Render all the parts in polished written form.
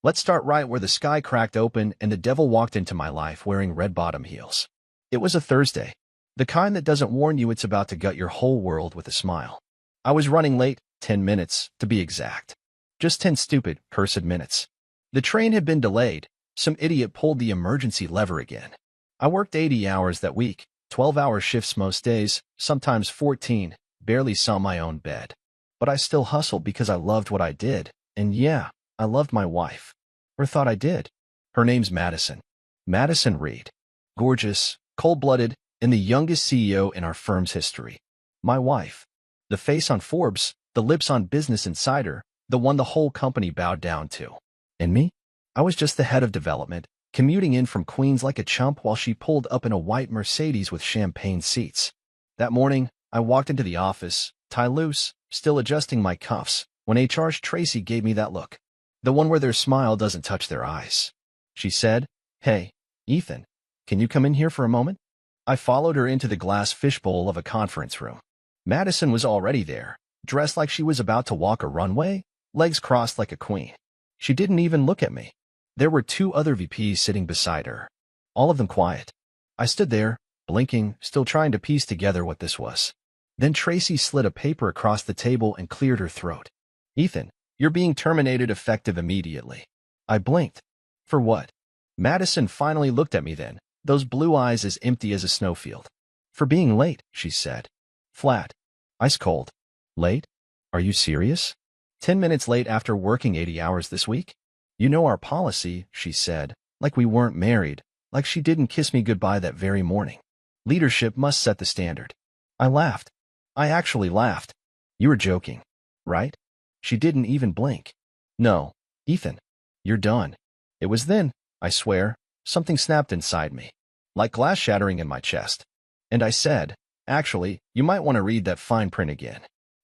Let's start right where the sky cracked open and the devil walked into my life wearing red-bottom heels. It was a Thursday, the kind that doesn't warn you it's about to gut your whole world with a smile. I was running late, 10 minutes, to be exact. Just 10 stupid, cursed minutes. The train had been delayed. Some idiot pulled the emergency lever again. I worked 80 hours that week, 12-hour shifts most days, sometimes 14, barely saw my own bed. But I still hustled because I loved what I did, and yeah, I loved my wife. Or thought I did. Her name's Madison. Madison Reed. Gorgeous, cold-blooded, and the youngest CEO in our firm's history. My wife. The face on Forbes, the lips on Business Insider, the one the whole company bowed down to. And me? I was just the head of development, commuting in from Queens like a chump while she pulled up in a white Mercedes with champagne seats. That morning, I walked into the office, tie loose, still adjusting my cuffs, when HR's Tracy gave me that look. The one where their smile doesn't touch their eyes. She said, "Hey, Ethan, can you come in here for a moment?" I followed her into the glass fishbowl of a conference room. Madison was already there, dressed like she was about to walk a runway, legs crossed like a queen. She didn't even look at me. There were two other VPs sitting beside her, all of them quiet. I stood there, blinking, still trying to piece together what this was. Then Tracy slid a paper across the table and cleared her throat. "Ethan, you're being terminated effective immediately." I blinked. For what? Madison finally looked at me then, those blue eyes as empty as a snowfield. "For being late," she said. Flat. Ice cold. "Late? Are you serious? 10 minutes late after working 80 hours this week?" "You know our policy," she said, like we weren't married, like she didn't kiss me goodbye that very morning. "Leadership must set the standard." I laughed. I actually laughed. "You were joking, right?" She didn't even blink. "No, Ethan, you're done." It was then, I swear, something snapped inside me, like glass shattering in my chest. And I said, "Actually, you might want to read that fine print again.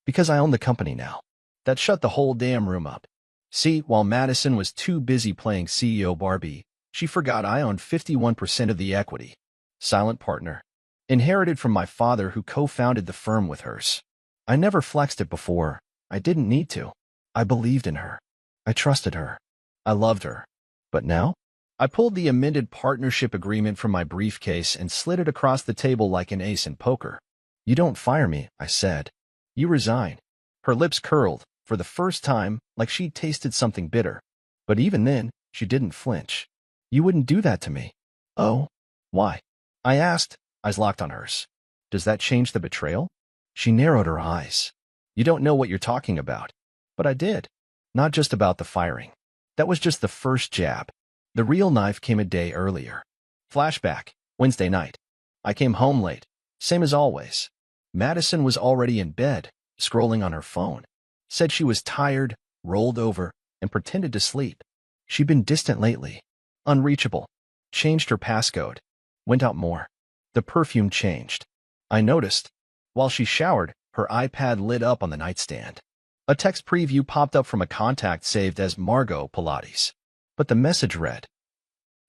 Because I own the company now." That shut the whole damn room up. See, while Madison was too busy playing CEO Barbie, she forgot I owned 51% of the equity. Silent partner. Inherited from my father who co-founded the firm with hers. I never flexed it before. I didn't need to. I believed in her. I trusted her. I loved her. But now? I pulled the amended partnership agreement from my briefcase and slid it across the table like an ace in poker. "You don't fire me," I said. "You resign." Her lips curled, for the first time, like she'd tasted something bitter. But even then, she didn't flinch. "You wouldn't do that to me." "Oh? Why?" I asked, eyes locked on hers. "Does that change the betrayal?" She narrowed her eyes. "You don't know what you're talking about." But I did. Not just about the firing. That was just the first jab. The real knife came a day earlier. Flashback, Wednesday night. I came home late, same as always. Madison was already in bed, scrolling on her phone. Said she was tired, rolled over, and pretended to sleep. She'd been distant lately. Unreachable. Changed her passcode. Went out more. The perfume changed. I noticed. While she showered, her iPad lit up on the nightstand. A text preview popped up from a contact saved as Margot Pilates. But the message read,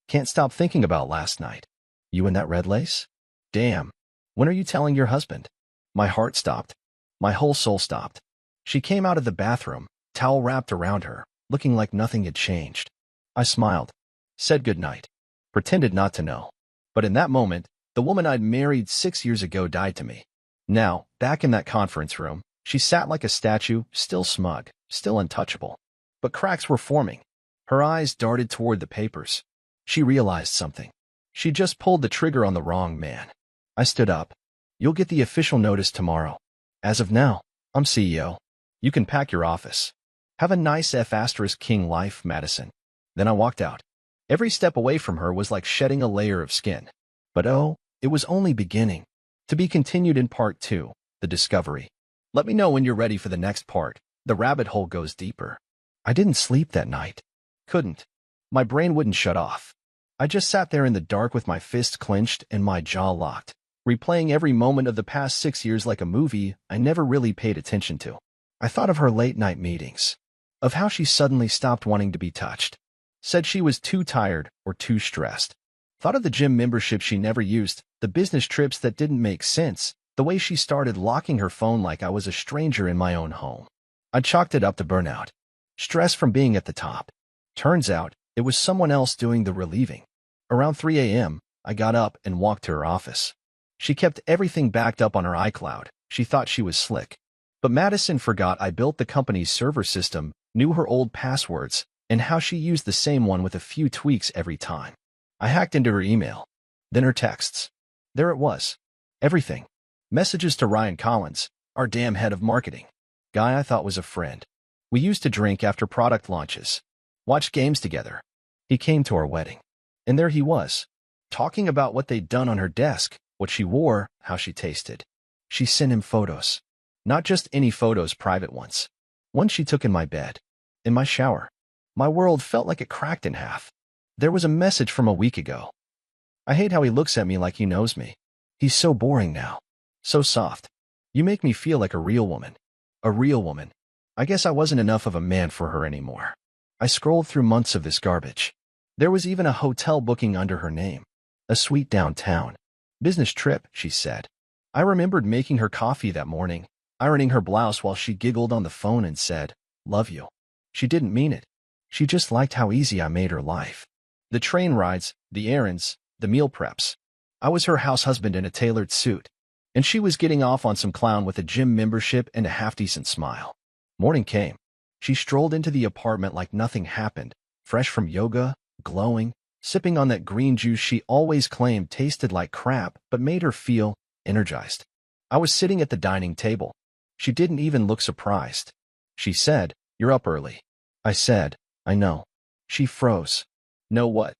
"Can't stop thinking about last night. You in that red lace? Damn. When are you telling your husband?" My heart stopped. My whole soul stopped. She came out of the bathroom, towel wrapped around her, looking like nothing had changed. I smiled. Said goodnight. Pretended not to know. But in that moment, the woman I'd married 6 years ago died to me. Now, back in that conference room, she sat like a statue, still smug, still untouchable. But cracks were forming. Her eyes darted toward the papers. She realized something. She just pulled the trigger on the wrong man. I stood up. "You'll get the official notice tomorrow. As of now, I'm CEO. You can pack your office. Have a nice F*King life, Madison." Then I walked out. Every step away from her was like shedding a layer of skin. But oh, it was only beginning. To be continued in part 2, the discovery. Let me know when you're ready for the next part. The rabbit hole goes deeper. I didn't sleep that night. Couldn't. My brain wouldn't shut off. I just sat there in the dark with my fists clenched and my jaw locked, replaying every moment of the past 6 years like a movie I never really paid attention to. I thought of her late-night meetings, of how she suddenly stopped wanting to be touched, said she was too tired or too stressed. Thought of the gym membership she never used, the business trips that didn't make sense, the way she started locking her phone like I was a stranger in my own home. I chalked it up to burnout. Stress from being at the top. Turns out, it was someone else doing the relieving. Around 3 a.m., I got up and walked to her office. She kept everything backed up on her iCloud. She thought she was slick. But Madison forgot I built the company's server system, knew her old passwords, and how she used the same one with a few tweaks every time. I hacked into her email. Then her texts. There it was. Everything. Messages to Ryan Collins, our damn head of marketing. Guy I thought was a friend. We used to drink after product launches. Watch games together. He came to our wedding. And there he was, talking about what they'd done on her desk, what she wore, how she tasted. She sent him photos. Not just any photos, private ones. One she took in my bed. In my shower. My world felt like it cracked in half. There was a message from a week ago. I hate how he looks at me like he knows me. He's so boring now. So soft. You make me feel like a real woman. A real woman. I guess I wasn't enough of a man for her anymore. I scrolled through months of this garbage. There was even a hotel booking under her name. A suite downtown. Business trip, she said. I remembered making her coffee that morning, ironing her blouse while she giggled on the phone and said, "Love you." She didn't mean it. She just liked how easy I made her life. The train rides, the errands, the meal preps. I was her house husband in a tailored suit, and she was getting off on some clown with a gym membership and a half-decent smile. Morning came. She strolled into the apartment like nothing happened, fresh from yoga, glowing, sipping on that green juice she always claimed tasted like crap but made her feel energized. I was sitting at the dining table. She didn't even look surprised. She said, "You're up early." I said, "I know." She froze. Know what?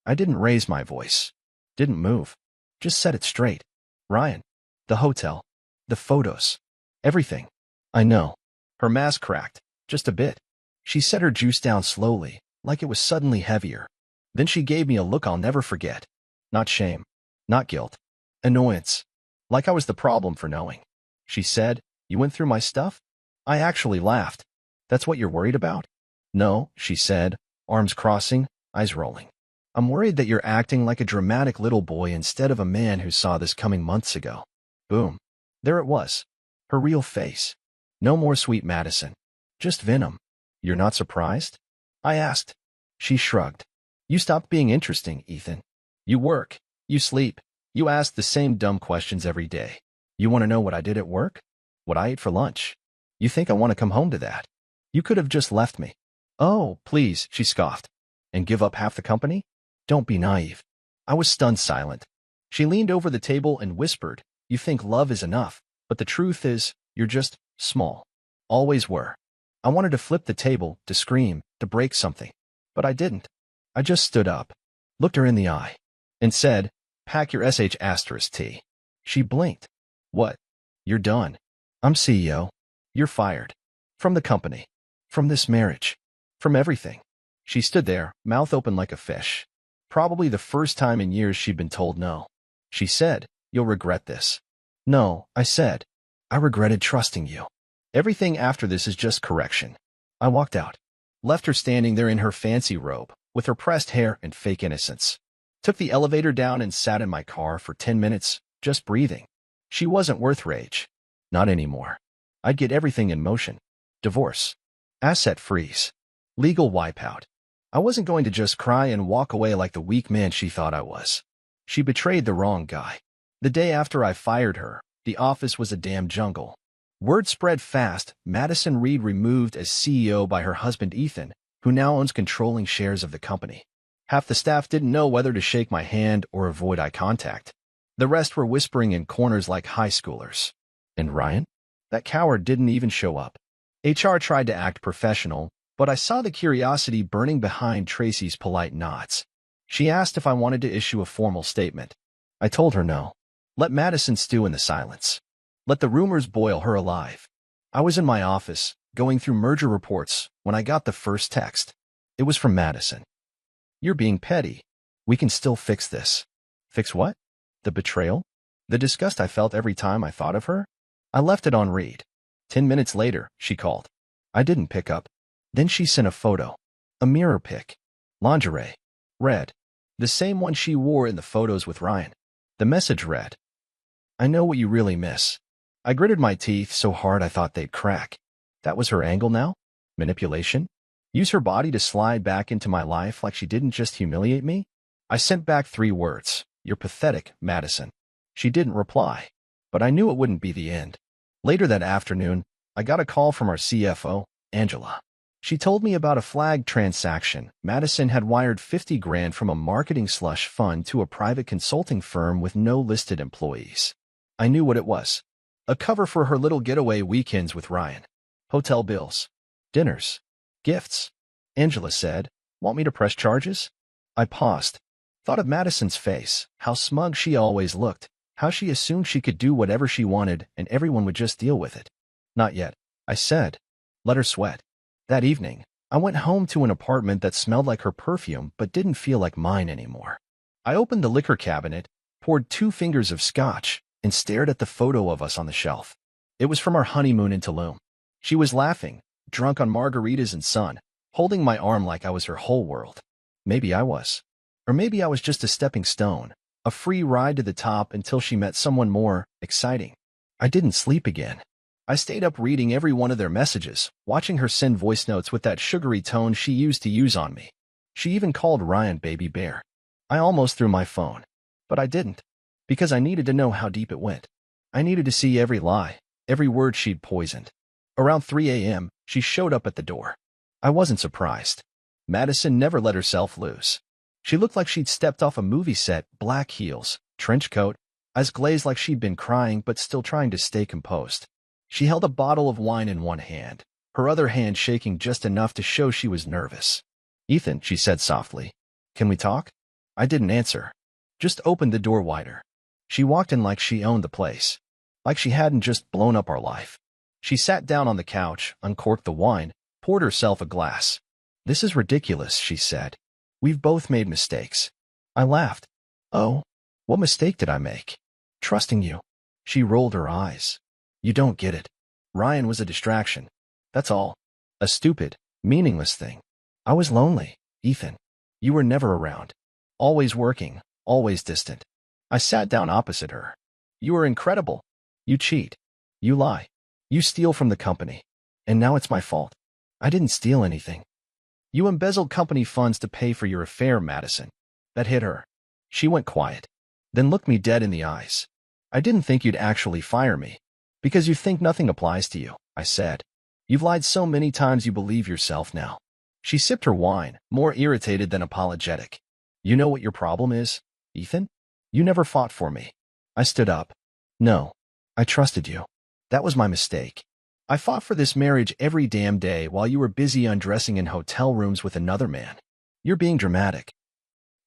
I didn't raise my voice. Didn't move. Just said it straight. "Ryan. The hotel. The photos. Everything." "I know." Her mask cracked. Just a bit. She set her juice down slowly, like it was suddenly heavier. Then she gave me a look I'll never forget. Not shame. Not guilt. Annoyance. Like I was the problem for knowing. She said, "You went through my stuff?" I actually laughed. "That's what you're worried about?" "No," she said, arms crossing, eyes rolling. "I'm worried that you're acting like a dramatic little boy instead of a man who saw this coming months ago." Boom. There it was. Her real face. No more sweet Madison. Just venom. "You're not surprised?" I asked. She shrugged. "You stopped being interesting, Ethan. You work. You sleep. You ask the same dumb questions every day. You want to know what I did at work? What I ate for lunch? You think I want to come home to that? You could have just left me." "Oh, please," she scoffed. "And give up half the company? Don't be naive." I was stunned silent. She leaned over the table and whispered, "You think love is enough, but the truth is, you're just small. Always were." I wanted to flip the table, to scream, to break something. But I didn't. I just stood up, looked her in the eye, and said, "Pack your *T. She blinked. "What? You're done. I'm CEO. You're fired. From the company. From this marriage. From everything." She stood there, mouth open like a fish. Probably the first time in years she'd been told no. She said, "You'll regret this." "No," I said. "I regretted trusting you. Everything after this is just correction." I walked out. Left her standing there in her fancy robe, with her pressed hair and fake innocence. Took the elevator down and sat in my car for 10 minutes, just breathing. She wasn't worth rage. Not anymore. I'd get everything in motion. Divorce. Asset freeze. Legal wipeout. I wasn't going to just cry and walk away like the weak man she thought I was. She betrayed the wrong guy. The day after I fired her, the office was a damn jungle. Word spread fast, Madison Reed removed as CEO by her husband Ethan, who now owns controlling shares of the company. Half the staff didn't know whether to shake my hand or avoid eye contact. The rest were whispering in corners like high schoolers. And Ryan? That coward didn't even show up. HR tried to act professional, but I saw the curiosity burning behind Tracy's polite nods. She asked if I wanted to issue a formal statement. I told her no. Let Madison stew in the silence. Let the rumors boil her alive. I was in my office, going through merger reports, when I got the first text. It was from Madison. "You're being petty. We can still fix this." Fix what? The betrayal? The disgust I felt every time I thought of her? I left it on read. 10 minutes later, she called. I didn't pick up. Then she sent a photo. A mirror pic. Lingerie. Red. The same one she wore in the photos with Ryan. The message read, "I know what you really miss." I gritted my teeth so hard I thought they'd crack. That was her angle now? Manipulation? Use her body to slide back into my life like she didn't just humiliate me? I sent back 3 words. You're pathetic, Madison. She didn't reply, but I knew it wouldn't be the end. Later that afternoon, I got a call from our CFO, Angela. She told me about a flagged transaction. Madison had wired 50 grand from a marketing slush fund to a private consulting firm with no listed employees. I knew what it was. A cover for her little getaway weekends with Ryan. Hotel bills. Dinners. Gifts. Angela said, "Want me to press charges?" I paused. Thought of Madison's face, how smug she always looked, how she assumed she could do whatever she wanted and everyone would just deal with it. Not yet, I said. Let her sweat. That evening, I went home to an apartment that smelled like her perfume but didn't feel like mine anymore. I opened the liquor cabinet, poured 2 fingers of scotch, and stared at the photo of us on the shelf. It was from our honeymoon in Tulum. She was laughing, drunk on margaritas and sun, holding my arm like I was her whole world. Maybe I was. Or maybe I was just a stepping stone, a free ride to the top until she met someone more exciting. I didn't sleep again. I stayed up reading every one of their messages, watching her send voice notes with that sugary tone she used to use on me. She even called Ryan baby bear. I almost threw my phone, but I didn't, because I needed to know how deep it went. I needed to see every lie, every word she'd poisoned. Around 3 a.m., she showed up at the door. I wasn't surprised. Madison never let herself loose. She looked like she'd stepped off a movie set, black heels, trench coat, eyes glazed like she'd been crying but still trying to stay composed. She held a bottle of wine in one hand, her other hand shaking just enough to show she was nervous. "Ethan," she said softly, "can we talk?" I didn't answer, just opened the door wider. She walked in like she owned the place, like she hadn't just blown up our life. She sat down on the couch, uncorked the wine, poured herself a glass. "This is ridiculous," she said. "We've both made mistakes." I laughed. "Oh, what mistake did I make?" "Trusting you." She rolled her eyes. "You don't get it. Ryan was a distraction. That's all. A stupid, meaningless thing. I was lonely, Ethan. You were never around. Always working, always distant." I sat down opposite her. "You are incredible. You cheat. You lie. You steal from the company. And now it's my fault. I didn't steal anything. You embezzled company funds to pay for your affair, Madison." That hit her. She went quiet, then looked me dead in the eyes. "I didn't think you'd actually fire me. Because you think nothing applies to you," I said. "You've lied so many times you believe yourself now." She sipped her wine, more irritated than apologetic. "You know what your problem is, Ethan? You never fought for me." I stood up. "No, I trusted you. That was my mistake. I fought for this marriage every damn day while you were busy undressing in hotel rooms with another man. You're being dramatic."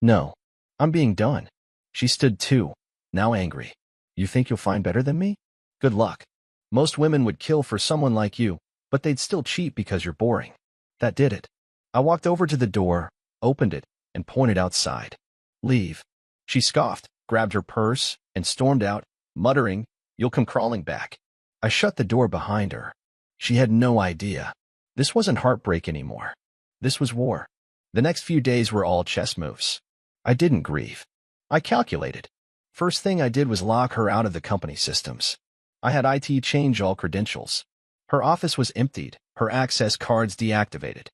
"No, I'm being done." She stood too, now angry. "You think you'll find better than me? Good luck. Most women would kill for someone like you, but they'd still cheat because you're boring." That did it. I walked over to the door, opened it, and pointed outside. "Leave." She scoffed, grabbed her purse, and stormed out, muttering, "You'll come crawling back." I shut the door behind her. She had no idea. This wasn't heartbreak anymore. This was war. The next few days were all chess moves. I didn't grieve. I calculated. First thing I did was lock her out of the company systems. I had IT change all credentials. Her office was emptied, her access cards deactivated.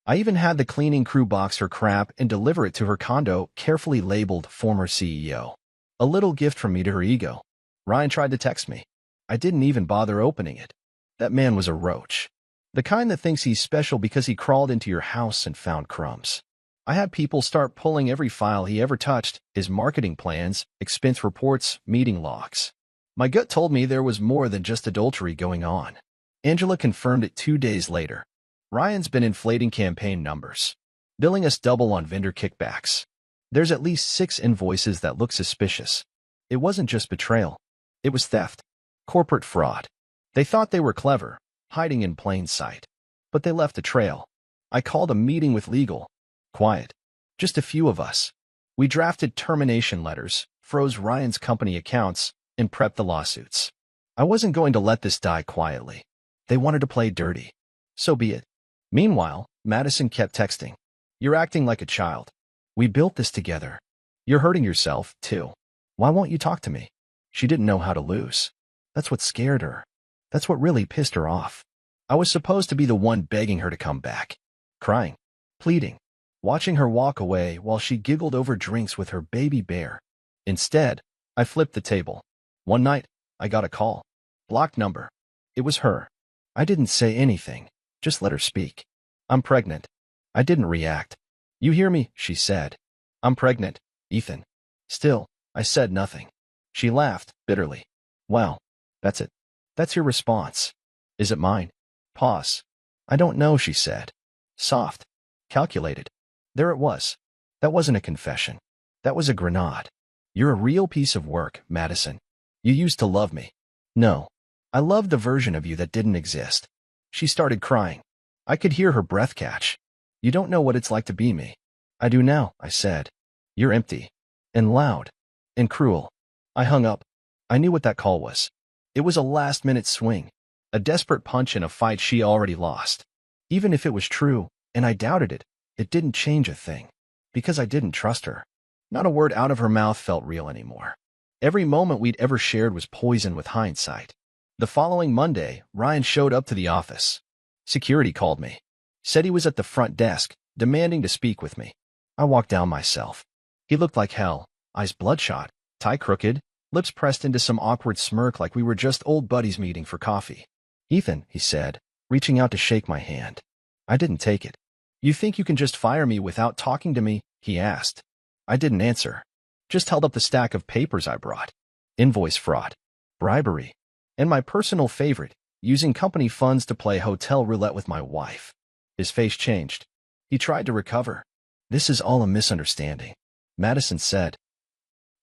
I even had the cleaning crew box her crap and deliver it to her condo, carefully labeled former CEO. A little gift from me to her ego. Ryan tried to text me. I didn't even bother opening it. That man was a roach. The kind that thinks he's special because he crawled into your house and found crumbs. I had people start pulling every file he ever touched, his marketing plans, expense reports, meeting logs. My gut told me there was more than just adultery going on. Angela confirmed it 2 days later. Ryan's been inflating campaign numbers, billing us double on vendor kickbacks. There's at least 6 invoices that look suspicious. It wasn't just betrayal. It was theft. Corporate fraud. They thought they were clever, hiding in plain sight. But they left a trail. I called a meeting with legal. Quiet. Just a few of us. We drafted termination letters, froze Ryan's company accounts, and prepped the lawsuits. I wasn't going to let this die quietly. They wanted to play dirty. So be it. Meanwhile, Madison kept texting. "You're acting like a child. We built this together. You're hurting yourself, too. Why won't you talk to me?" She didn't know how to lose. That's what scared her. That's what really pissed her off. I was supposed to be the one begging her to come back. crying, pleading, watching her walk away while she giggled over drinks with her baby bear. Instead, I flipped the table. One night, I got a call. Blocked number. It was her. I didn't say anything, just let her speak. I'm pregnant. I didn't react. You hear me, she said. I'm pregnant, Ethan. Still, I said nothing. She laughed, bitterly. Wow, that's it. That's your response. Is it mine? Pause. I don't know, she said. Soft. Calculated. There it was. That wasn't a confession. That was a grenade. You're a real piece of work, Madison. You used to love me. No. I loved the version of you that didn't exist. She started crying. I could hear her breath catch. You don't know what it's like to be me. I do now, I said. You're empty. And loud. And cruel. I hung up. I knew what that call was. It was a last-minute swing. A desperate punch in a fight she already lost. Even if it was true, and I doubted it, it didn't change a thing. Because I didn't trust her. Not a word out of her mouth felt real anymore. Every moment we'd ever shared was poisoned with hindsight. The following Monday, Ryan showed up to the office. Security called me. Said he was at the front desk, demanding to speak with me. I walked down myself. He looked like hell, eyes bloodshot, tie crooked, lips pressed into some awkward smirk like we were just old buddies meeting for coffee. Ethan, he said, reaching out to shake my hand. I didn't take it. You think you can just fire me without talking to me? He asked. I didn't answer. Just held up the stack of papers I brought. Invoice fraud. Bribery. And my personal favorite, using company funds to play hotel roulette with my wife. His face changed. He tried to recover. This is all a misunderstanding. Madison said.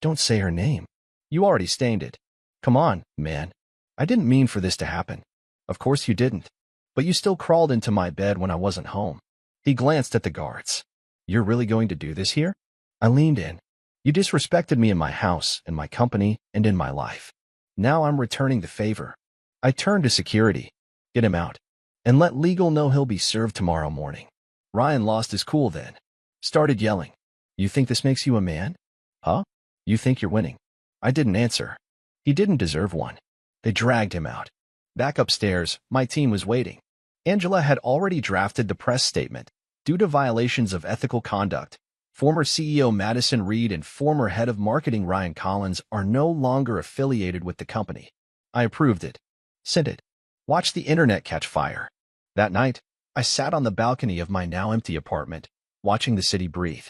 Don't say her name. You already stained it. Come on, man. I didn't mean for this to happen. Of course you didn't. But you still crawled into my bed when I wasn't home. He glanced at the guards. You're really going to do this here? I leaned in. You disrespected me in my house, in my company, and in my life. Now I'm returning the favor. I turned to security. Get him out. And let legal know he'll be served tomorrow morning. Ryan lost his cool then. Started yelling. You think this makes you a man? Huh? You think you're winning? I didn't answer. He didn't deserve one. They dragged him out. Back upstairs, my team was waiting. Angela had already drafted the press statement. Due to violations of ethical conduct, former CEO Madison Reed and former head of marketing Ryan Collins are no longer affiliated with the company. I approved it. Sent it. Watched the internet catch fire. That night, I sat on the balcony of my now empty apartment, watching the city breathe.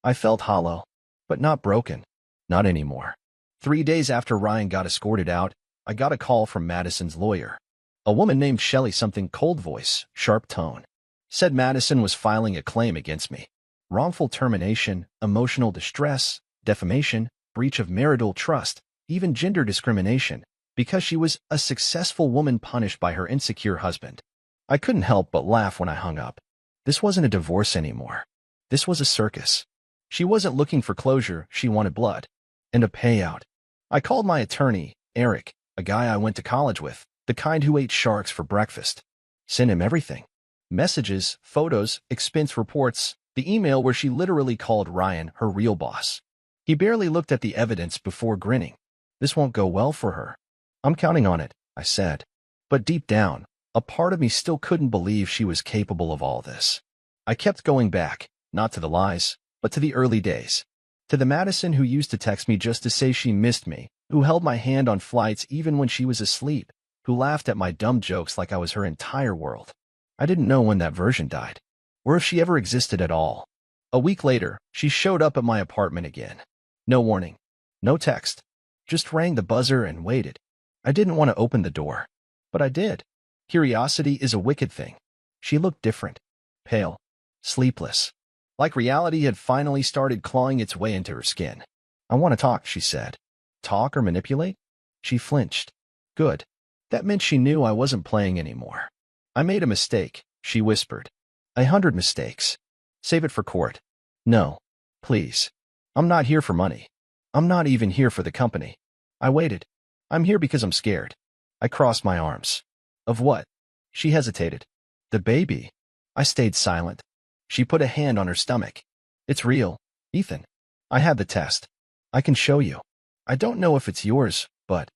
I felt hollow, but not broken. Not anymore. 3 days after Ryan got escorted out, I got a call from Madison's lawyer. A woman named Shelley, something cold voice, sharp tone. Said Madison was filing a claim against me. Wrongful termination, emotional distress, defamation, breach of marital trust, even gender discrimination, because she was a successful woman punished by her insecure husband. I couldn't help but laugh when I hung up. This wasn't a divorce anymore. This was a circus. She wasn't looking for closure, she wanted blood. And a payout. I called my attorney, Eric, a guy I went to college with, the kind who ate sharks for breakfast. Sent him everything. Messages, photos, expense reports, the email where she literally called Ryan her real boss. He barely looked at the evidence before grinning. This won't go well for her. I'm counting on it, I said. But deep down, a part of me still couldn't believe she was capable of all this. I kept going back, not to the lies, but to the early days. To the Madison who used to text me just to say she missed me, who held my hand on flights even when she was asleep, who laughed at my dumb jokes like I was her entire world. I didn't know when that version died, or if she ever existed at all. A week later, she showed up at my apartment again. No warning. No text. Just rang the buzzer and waited. I didn't want to open the door, but I did. Curiosity is a wicked thing. She looked different. Pale. Sleepless. Like reality had finally started clawing its way into her skin. I want to talk, she said. Talk or manipulate? She flinched. Good. That meant she knew I wasn't playing anymore. I made a mistake, she whispered. 100 mistakes. Save it for court. No. Please. I'm not here for money. I'm not even here for the company. I waited. I'm here because I'm scared. I crossed my arms. Of what? She hesitated. The baby. I stayed silent. She put a hand on her stomach. It's real, Ethan. I had the test. I can show you. I don't know if it's yours, but...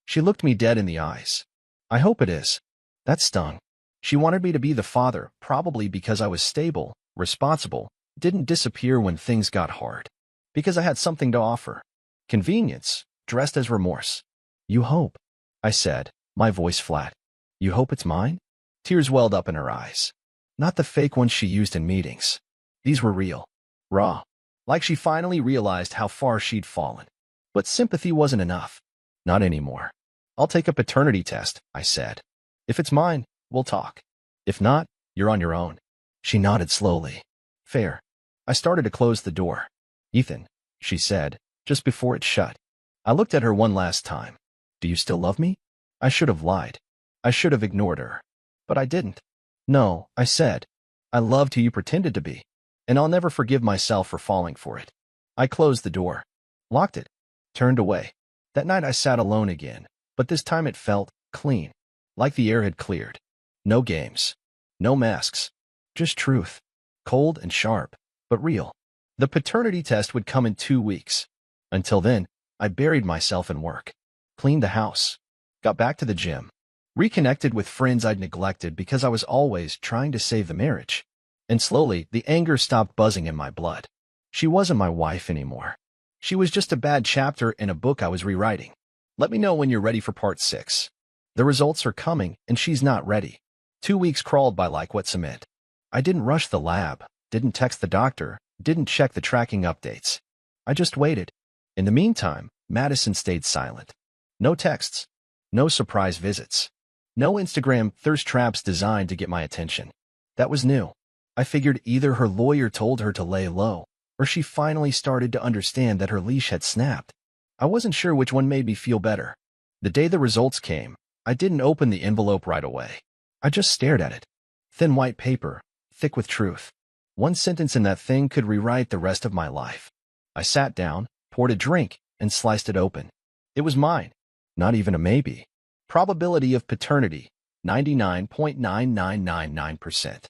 She looked me dead in the eyes. I hope it is. That stung. She wanted me to be the father, probably because I was stable, responsible, didn't disappear when things got hard. Because I had something to offer. Convenience, dressed as remorse. You hope, I said, my voice flat. You hope it's mine? Tears welled up in her eyes. Not the fake ones she used in meetings. These were real. Raw. Like she finally realized how far she'd fallen. But sympathy wasn't enough. Not anymore. I'll take a paternity test, I said. If it's mine, we'll talk. If not, you're on your own. She nodded slowly. Fair. I started to close the door. Ethan, she said, just before it shut. I looked at her one last time. Do you still love me? I should have lied. I should have ignored her. But I didn't. No, I said. I loved who you pretended to be. And I'll never forgive myself for falling for it. I closed the door. Locked it. Turned away. That night I sat alone again, but this time it felt clean. Like the air had cleared. No games. No masks. Just truth. Cold and sharp, but real. The paternity test would come in 2 weeks. Until then, I buried myself in work. Cleaned the house. Got back to the gym. Reconnected with friends I'd neglected because I was always trying to save the marriage. And slowly, the anger stopped buzzing in my blood. She wasn't my wife anymore. She was just a bad chapter in a book I was rewriting. Let me know when you're ready for part 6. The results are coming, and she's not ready. 2 weeks crawled by like wet cement. I didn't rush the lab, didn't text the doctor, didn't check the tracking updates. I just waited. In the meantime, Madison stayed silent. No texts. No surprise visits. No Instagram thirst traps designed to get my attention. That was new. I figured either her lawyer told her to lay low, or she finally started to understand that her leash had snapped. I wasn't sure which one made me feel better. The day the results came, I didn't open the envelope right away. I just stared at it. Thin white paper, thick with truth. One sentence in that thing could rewrite the rest of my life. I sat down, poured a drink, and sliced it open. It was mine. Not even a maybe. Probability of paternity, 99.9999%.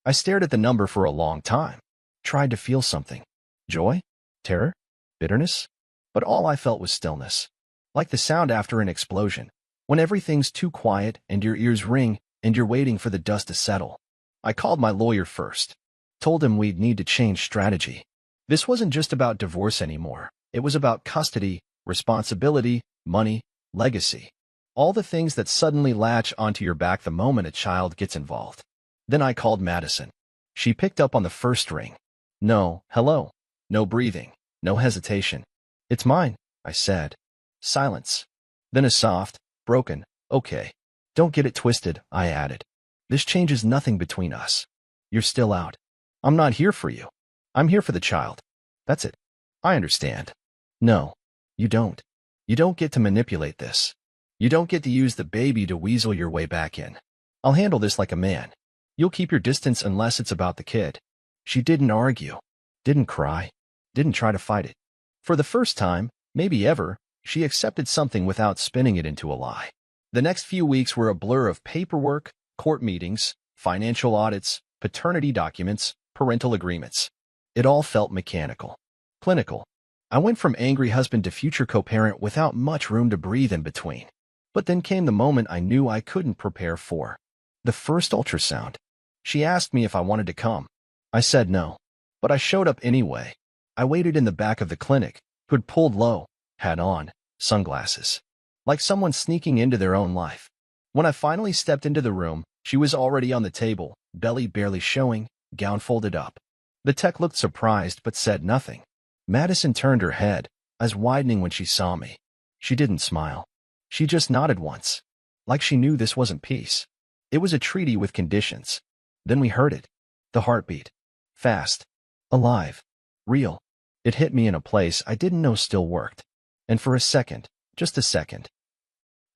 I stared at the number for a long time. Tried to feel something. Joy? Terror? Bitterness? But all I felt was stillness. Like the sound after an explosion. When everything's too quiet and your ears ring and you're waiting for the dust to settle. I called my lawyer first. Told him we'd need to change strategy. This wasn't just about divorce anymore. It was about custody, responsibility, money, legacy. All the things that suddenly latch onto your back the moment a child gets involved. Then I called Madison. She picked up on the first ring. No, hello. No breathing. No hesitation. It's mine, I said. Silence. Then a soft, broken, okay. Don't get it twisted, I added. This changes nothing between us. You're still out. I'm not here for you. I'm here for the child. That's it. I understand. No, you don't. You don't get to manipulate this. You don't get to use the baby to weasel your way back in. I'll handle this like a man. You'll keep your distance unless it's about the kid. She didn't argue, didn't cry, didn't try to fight it. For the first time, maybe ever, she accepted something without spinning it into a lie. The next few weeks were a blur of paperwork, court meetings, financial audits, paternity documents, parental agreements. It all felt mechanical, clinical. I went from angry husband to future co-parent without much room to breathe in between. But then came the moment I knew I couldn't prepare for. The first ultrasound. She asked me if I wanted to come. I said no. But I showed up anyway. I waited in the back of the clinic, hood pulled low, hat on, sunglasses. Like someone sneaking into their own life. When I finally stepped into the room, she was already on the table, belly barely showing, gown folded up. The tech looked surprised but said nothing. Madison turned her head, eyes widening when she saw me. She didn't smile. She just nodded once. Like she knew this wasn't peace. It was a treaty with conditions. Then we heard it. The heartbeat. Fast. Alive. Real. It hit me in a place I didn't know still worked. And for a second, just a second,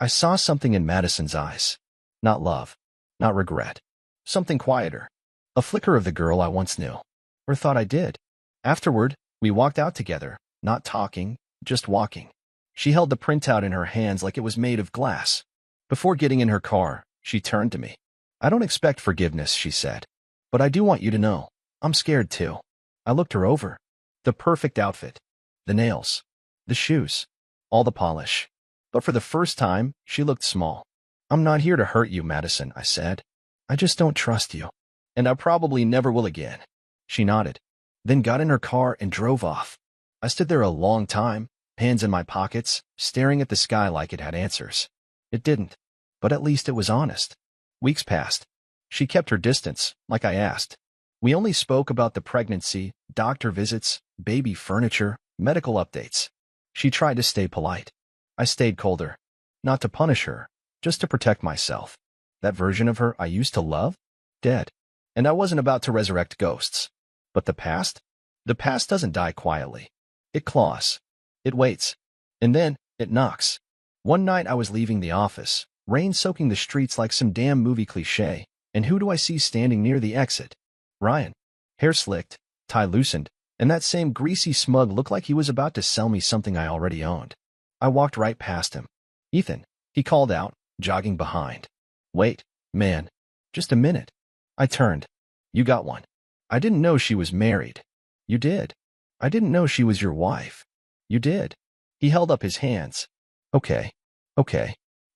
I saw something in Madison's eyes. Not love. Not regret. Something quieter. A flicker of the girl I once knew. Or thought I did. Afterward, we walked out together, not talking, just walking. She held the printout in her hands like it was made of glass. Before getting in her car, she turned to me. I don't expect forgiveness, she said. But I do want you to know. I'm scared too. I looked her over. The perfect outfit. The nails. The shoes. All the polish. But for the first time, she looked small. I'm not here to hurt you, Madison, I said. I just don't trust you. And I probably never will again. She nodded, then got in her car and drove off. I stood there a long time, hands in my pockets, staring at the sky like it had answers. It didn't, but at least it was honest. Weeks passed. She kept her distance, like I asked. We only spoke about the pregnancy, doctor visits, baby furniture, medical updates. She tried to stay polite. I stayed colder. Not to punish her, just to protect myself. That version of her I used to love? Dead. And I wasn't about to resurrect ghosts. But the past? The past doesn't die quietly. It claws. It waits. And then, it knocks. One night I was leaving the office, rain soaking the streets like some damn movie cliché, and who do I see standing near the exit? Ryan. Hair slicked, tie loosened, and that same greasy smug looked like he was about to sell me something I already owned. I walked right past him. Ethan, he called out, jogging behind. Wait, man. Just a minute. I turned. You got one. I didn't know she was married. You did. I didn't know she was your wife. You did. He held up his hands. Okay.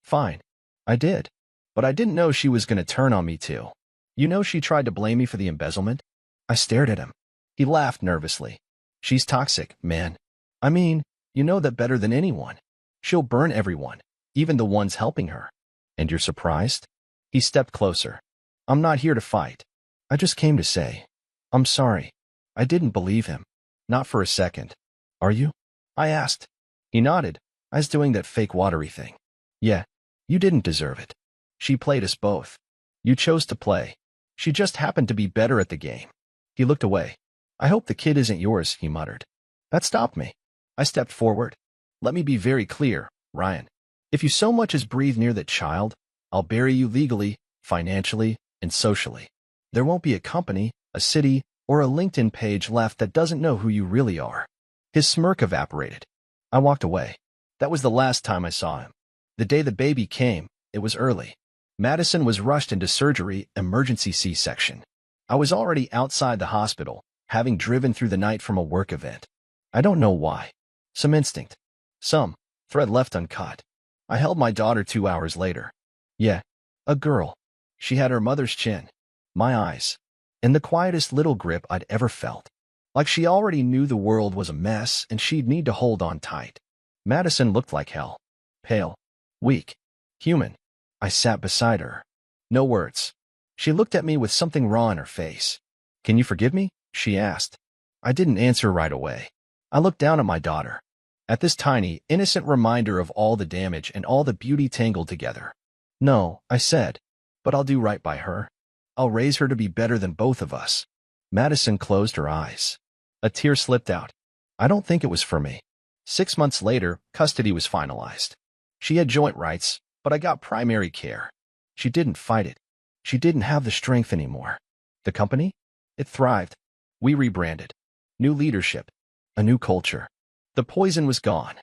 Fine. I did. But I didn't know she was going to turn on me too. You know she tried to blame me for the embezzlement? I stared at him. He laughed nervously. She's toxic, man. I mean, you know that better than anyone. She'll burn everyone, even the ones helping her. And you're surprised? He stepped closer. I'm not here to fight. I just came to say, I'm sorry. I didn't believe him. Not for a second. Are you? I asked. He nodded. I was doing that fake watery thing. Yeah, you didn't deserve it. She played us both. You chose to play. She just happened to be better at the game. He looked away. I hope the kid isn't yours, he muttered. That stopped me. I stepped forward. Let me be very clear, Ryan. If you so much as breathe near that child, I'll bury you legally, financially, and socially. There won't be a company, a city, or a LinkedIn page left that doesn't know who you really are. His smirk evaporated. I walked away. That was the last time I saw him. The day the baby came, it was early. Madison was rushed into surgery, emergency C-section. I was already outside the hospital, having driven through the night from a work event. I don't know why. Some instinct. Some thread left uncut. I held my daughter 2 hours later. Yeah, a girl. She had her mother's chin, my eyes, and the quietest little grip I'd ever felt. Like she already knew the world was a mess and she'd need to hold on tight. Madison looked like hell. Pale. Weak. Human. I sat beside her. No words. She looked at me with something raw in her face. Can you forgive me? She asked. I didn't answer right away. I looked down at my daughter. At this tiny, innocent reminder of all the damage and all the beauty tangled together. No, I said, but I'll do right by her. I'll raise her to be better than both of us. Madison closed her eyes. A tear slipped out. I don't think it was for me. 6 months later, custody was finalized. She had joint rights, but I got primary care. She didn't fight it. She didn't have the strength anymore. The company? It thrived. We rebranded. New leadership. A new culture. The poison was gone.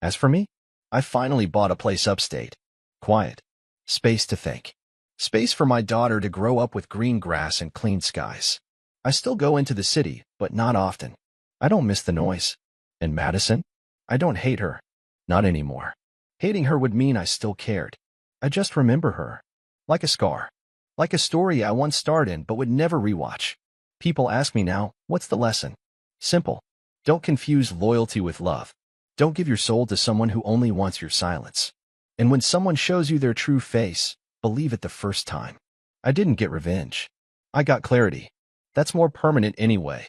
As for me, I finally bought a place upstate. Quiet. Space to think. Space for my daughter to grow up with green grass and clean skies. I still go into the city, but not often. I don't miss the noise. And Madison? I don't hate her. Not anymore. Hating her would mean I still cared. I just remember her. Like a scar. Like a story I once starred in but would never rewatch. People ask me now, what's the lesson? Simple. Don't confuse loyalty with love. Don't give your soul to someone who only wants your silence. And when someone shows you their true face, believe it the first time. I didn't get revenge. I got clarity. That's more permanent anyway.